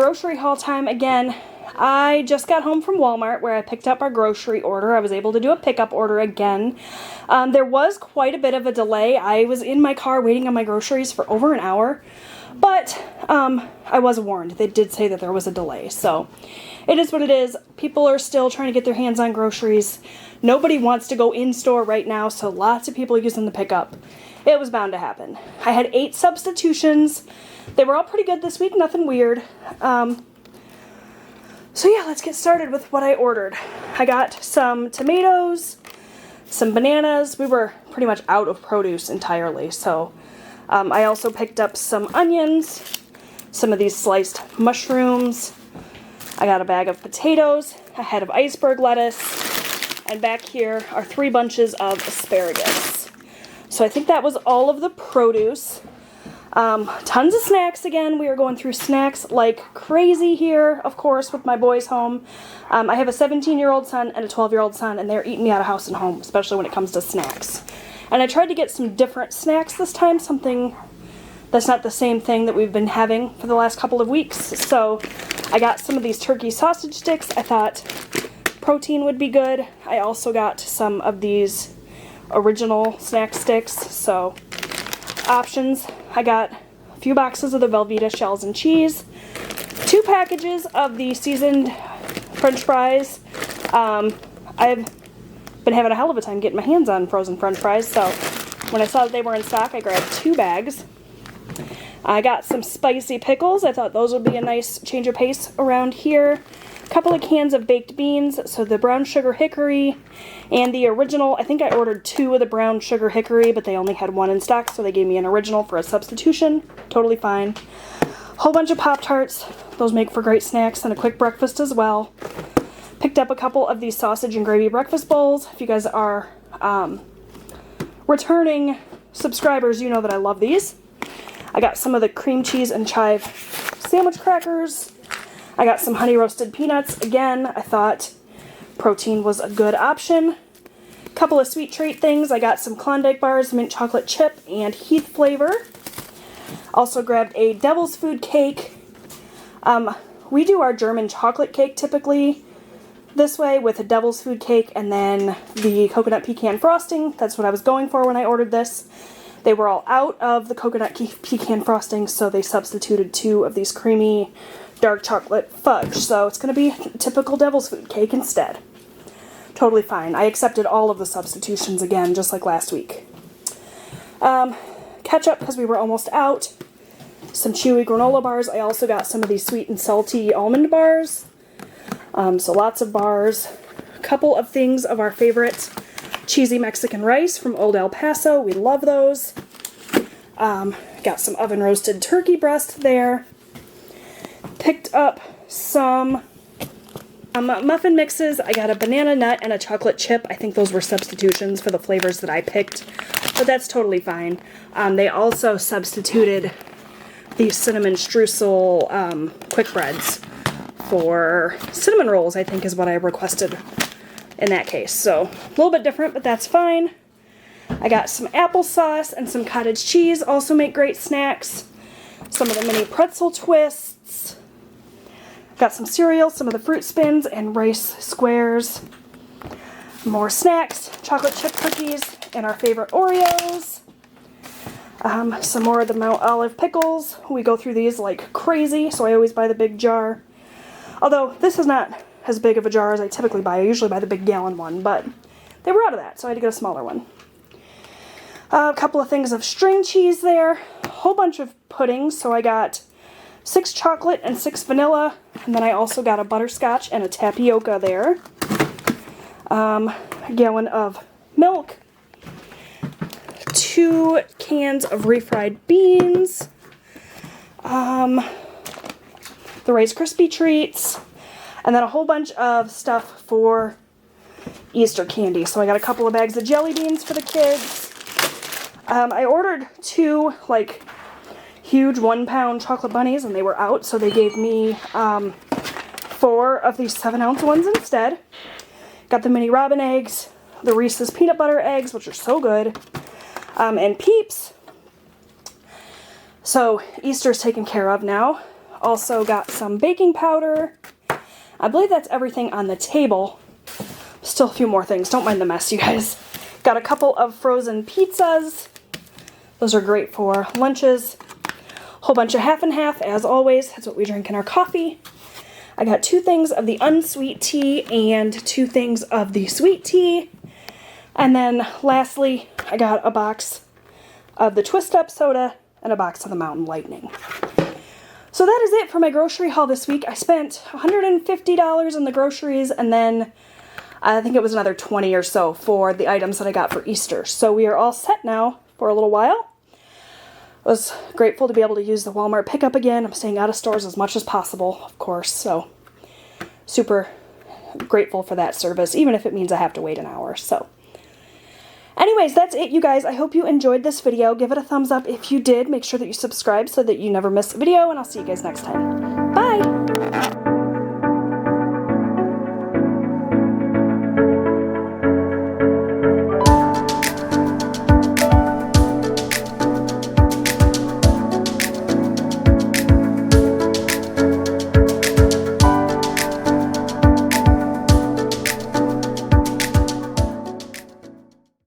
grocery haul time again. I just got home from Walmart where I picked up our grocery order. I was able to do a pickup order again. There was quite a bit of a delay. I was in my car waiting on my groceries for over an hour, but I was warned. They did say that there was a delay, so it is what it is. People are still trying to get their hands on groceries. Nobody wants to go in-store right now, so lots of people using the pickup. It was bound to happen. I had 8 substitutions. They were all pretty good this week, nothing weird. So yeah, let's get started with what I ordered. I got some tomatoes, some bananas. We were pretty much out of produce entirely, so I also picked up some onions, some of these sliced mushrooms. I got a bag of potatoes, a head of iceberg lettuce, and back here are 3 bunches of asparagus. So I think that was all of the produce. Tons of snacks again. We are going through snacks like crazy here, of course, with my boys home. I have a 17-year-old son and a 12-year-old son, and they're eating me out of house and home, especially when it comes to snacks. And I tried to get some different snacks this time, something that's not the same thing that we've been having for the last couple of weeks. So I got some of these turkey sausage sticks. I thought protein would be good. I also got some of these original snack sticks, so options. I got a few boxes of the Velveeta shells and cheese, 2 packages of the seasoned French fries. I've been having a hell of a time getting my hands on frozen French fries, so when I saw that they were in stock, I grabbed 2 bags. I got some spicy pickles. I thought those would be a nice change of pace around here. A couple of cans of baked beans, so the brown sugar hickory and the original. I think I ordered 2 of the brown sugar hickory, but they only had 1 in stock, so they gave me an original for a substitution. Totally fine. Whole bunch of Pop-Tarts. Those make for great snacks and a quick breakfast as well. Picked up a couple of these sausage and gravy breakfast bowls. If you guys are returning subscribers, you know that I love these. I got some of the cream cheese and chive sandwich crackers. I got some honey roasted peanuts. Again, I thought protein was a good option. Couple of sweet treat things. I got some Klondike bars, mint chocolate chip, and Heath flavor. Also grabbed a devil's food cake. We do our German chocolate cake typically this way with a devil's food cake and then the coconut pecan frosting. That's what I was going for when I ordered this. They were all out of the coconut pecan frosting, so they substituted 2 of these creamy dark chocolate fudge. So it's going to be a typical devil's food cake instead. Totally fine. I accepted all of the substitutions again, just like last week. Ketchup, because we were almost out. Some chewy granola bars. I also got some of these sweet and salty almond bars. So lots of bars. A couple of things of our favorite cheesy Mexican rice from Old El Paso. We love those. Got some oven roasted turkey breast there. Picked up some muffin mixes. I got a banana nut and a chocolate chip. I think those were substitutions for the flavors that I picked, but that's totally fine. They also substituted the cinnamon streusel quick breads for cinnamon rolls, I think is what I requested in that case. So a little bit different, but that's fine. I got some applesauce and some cottage cheese, also make great snacks. Some of the mini pretzel twists. Got some cereal, some of the fruit spins, and rice squares. More snacks, chocolate chip cookies, and our favorite Oreos. Some more of the Mount Olive pickles. We go through these like crazy, so I always buy the big jar. Although this is not as big of a jar as I typically buy. I usually buy the big gallon one, but they were out of that, so I had to get a smaller one. A couple of things of string cheese there. A whole bunch of puddings, so I got 6 chocolate and 6 vanilla, and then I also got a butterscotch and a tapioca there. A gallon of milk. 2 cans of refried beans. The Rice Krispie treats. And then a whole bunch of stuff for Easter candy. So I got a couple of bags of jelly beans for the kids. I ordered 2, like, huge 1-pound chocolate bunnies, and they were out, so they gave me 4 of these 7-ounce ones instead. Got the mini robin eggs, the Reese's peanut butter eggs, which are so good, and Peeps. So Easter's taken care of now. Also got some baking powder. I believe that's everything on the table. Still a few more things. Don't mind the mess, you guys. Got a couple of frozen pizzas. Those are great for lunches. Whole bunch of half and half, as always. That's what we drink in our coffee. I got 2 things of the unsweet tea and 2 things of the sweet tea. And then lastly, I got a box of the Twist Up soda and a box of the Mountain Lightning. So that is it for my grocery haul this week. I spent $150 on the groceries, and then I think it was another 20 or so for the items that I got for Easter. So we are all set now for a little while. I was grateful to be able to use the Walmart pickup again. I'm staying out of stores as much as possible, of course, so super grateful for that service, even if it means I have to wait an hour. So anyways, that's it, you guys. I hope you enjoyed this video. Give it a thumbs up if you did. Make sure that you subscribe so that you never miss a video, and I'll see you guys next time.